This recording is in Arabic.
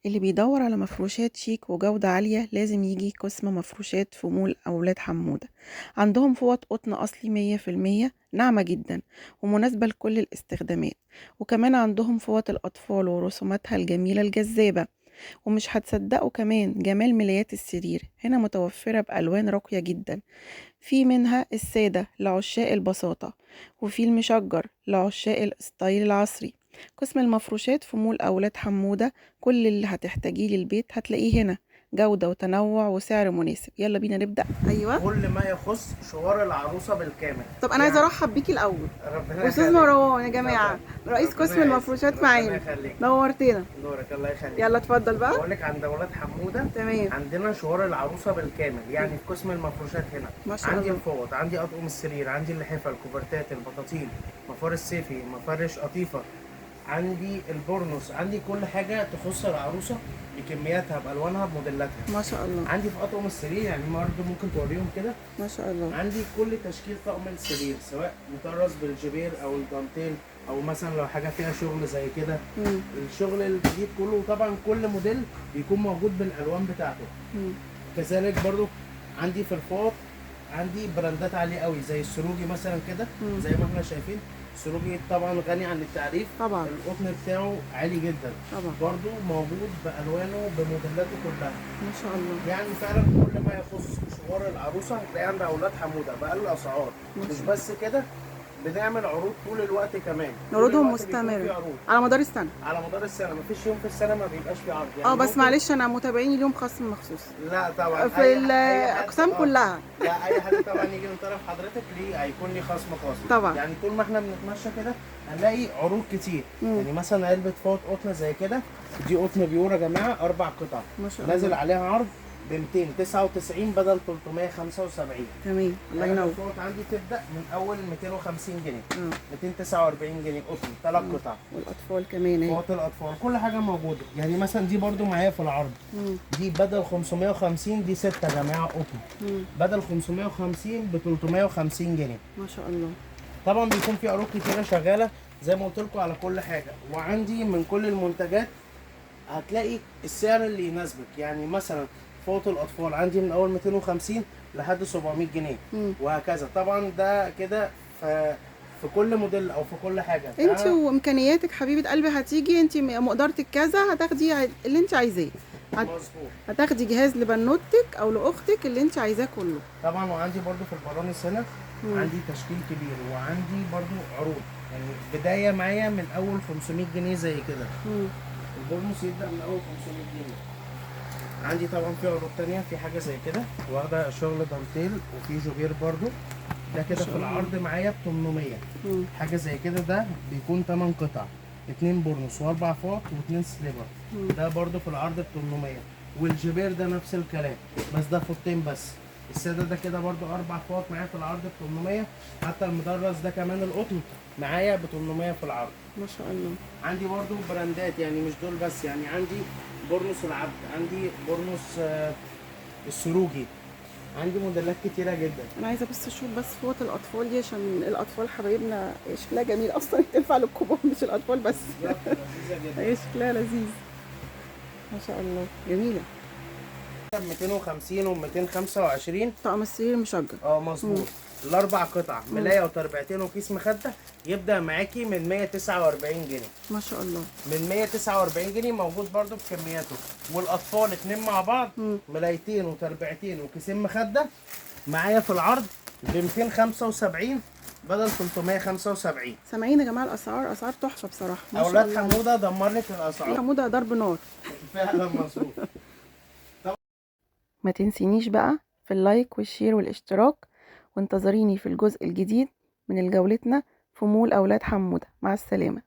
اللي بيدور على مفروشات شيك وجودة عالية لازم يجي قسم مفروشات في مول أولاد حمودة. عندهم فوط قطن أصلي 100% ناعمة جدا ومناسبة لكل الاستخدامات، وكمان عندهم فوط الأطفال ورسوماتها الجميلة الجذابة. ومش هتصدقوا كمان جمال ملايات السرير هنا متوفرة بألوان راقية جدا، في منها السادة لعشاق البساطة، وفي المشجر لعشاق الستايل العصري. قسم المفروشات في مول أولاد حمودة، كل اللي هتحتاجيه للبيت هتلاقيه هنا، جودة وتنوع وسعر مناسب. يلا بينا نبدأ. أيوة، كل ما يخص شوار العروسة بالكامل. طب أنا عايزة أرحب بيكي الأول. ربنا أستاذ يخليك. مروان يا اتفضل. جماعة، رئيس ربنا قسم يعزك، المفروشات ربنا معانا، يخليك. نورتنا. نورك، الله يخليك. يلا اتفضل بقى. بقول لك عند ولاد حمودة تمام. عندنا شوار العروسة بالكامل، يعني في قسم المفروشات هنا. ما شاء عندي الله. الفوط، عندي اطقم السرير، عندي اللحفة، الكوفرتات، البطاطين، مفارش صيفي، مفارش قطيفة، عندي البورنوس، عندي كل حاجة تخص العروسة بكمياتها بألوانها بموديلاتها. ما شاء الله. عندي في اطقم السرير يعني برضه ممكن توريهم كده. ما شاء الله. عندي كل تشكيل طقم السرير، سواء مطرز بالجبير او الدانتيل، او مثلا لو حاجه فيها شغل زي كده. مم. الشغل الجديد كله طبعا كل موديل بيكون موجود بالالوان بتاعته. مم. كذلك برضو عندي في الفوط عندي براندات عاليه قوي زي السروجي مثلا كده. مم. زي ما احنا شايفين السروجي طبعا غني عن التعريف. طبعا. القطن بتاعه عالي جدا. طبعا. برضو موجود بالوانه بموديلاته كلها. ما شاء الله. يعني فعلا كل ما يخص مشوار العروسه هتلاقيه عند اولاد حموده باقل اسعار. مش بس كده، بنعمل عروض طول الوقت كمان. طول عروضهم الوقت بيكون في مستمرة عروض على مدار السنة. على مدار السنه، مفيش يوم في السنه ما بيبقاش في عرض. يعني بس ممكن... معلش انا متابعيني اليوم خصم مخصوص لا طبعا في أي الاقسام حد كلها. لا، اي حد طبعا يجي من طرف حضرتك ليه هيكون لي خصم خاص. طبعا. يعني طول ما احنا بنتمشى كده هنلاقي عروض كتير. يعني مثلا علبه فوط قطن زي كده، دي قطن بيور يا جماعه 4 قطع، ما شاء الله. نازل عليها عرض ب 299 بدل 375. الله ينور. الفوط عندي تبدا من اول 250 جنيه. 249 جنيه قطن 3 قطع. والاطفال كمان اهي. فوط الاطفال كل حاجه موجوده. يعني مثلا دي برضو معايا في العرض. دي بدل 550 دي 6 يا جماعه قطن. بدل 550 ب 350 جنيه. ما شاء الله. طبعا بيكون في عروض كتيره شغاله زي ما قلت لكم على كل حاجه. وعندي من كل المنتجات هتلاقي السعر اللي يناسبك. يعني مثلا فوط الاطفال عندي من اول 250 لحد 700 جنيه وهكذا. طبعا ده كده في كل موديل او في كل حاجه. انت وامكانياتك حبيبه قلبي، هتيجي انت مقدرتك كذا هتاخدي اللي انت عايزاه. مظبوط. هتاخدي جهاز لبنوتك او لاختك اللي انت عايزاه كله. طبعا. وعندي برضو في البرانس هنا عندي تشكيل كبير، وعندي برضو عروض. يعني بدايه معايا من اول 500 جنيه زي كده. البورنوس يبدا من اول 500 جنيه. عندي طبعا في عروض تانية، في حاجه زي كده واخده شغل دانتيل وفي جوبير برضو. ده كده في العرض معايا ب 800. حاجه زي كده ده بيكون 8 قطع، 2 بورنوس و4 فوط و2 سليبر. ده برضو في العرض ب 800. والجبير ده نفس الكلام بس ده فوطين بس. الساده ده كده برضو 4 فوط معايا في العرض ب 800. حتى المدرس ده كمان القطن معايا ب 800 في العرض. ما شاء الله. عندي برضو براندات، يعني مش دول بس. يعني عندي بورنوس العبد، عندي بورنوس السروجي، عندي موديلات كتيره جدا. انا عايزه بس اشوف بس فوط الاطفال دي، عشان الاطفال حبايبنا شكلها جميل اصلا، تنفع للكبار مش الاطفال بس. لذيذه جدا. هي شكلها لذيذ ما شاء الله، جميله. 250 و 225 طقم السرير مشجر. مظبوط. الاربع قطع ملايه وتربيعتين وكيس مخده يبدا معاكي من 149 جنيه. ما شاء الله. من 149 جنيه موجود برضو بكمياته. والاطفال اتنين مع بعض ملايتين وتربيعتين وكيسين مخده معايا في العرض ب 275 بدل 375. سامعين يا جماعه الاسعار؟ اسعار تحفه بصراحه. ما شاء اولاد الله. حموده دمر لك الاسعار. حموده ضرب نار. فعلا مظبوط. ما تنسينيش بقى في اللايك والشير والاشتراك، وانتظريني في الجزء الجديد من جولتنا في مول أولاد حمودة. مع السلامة.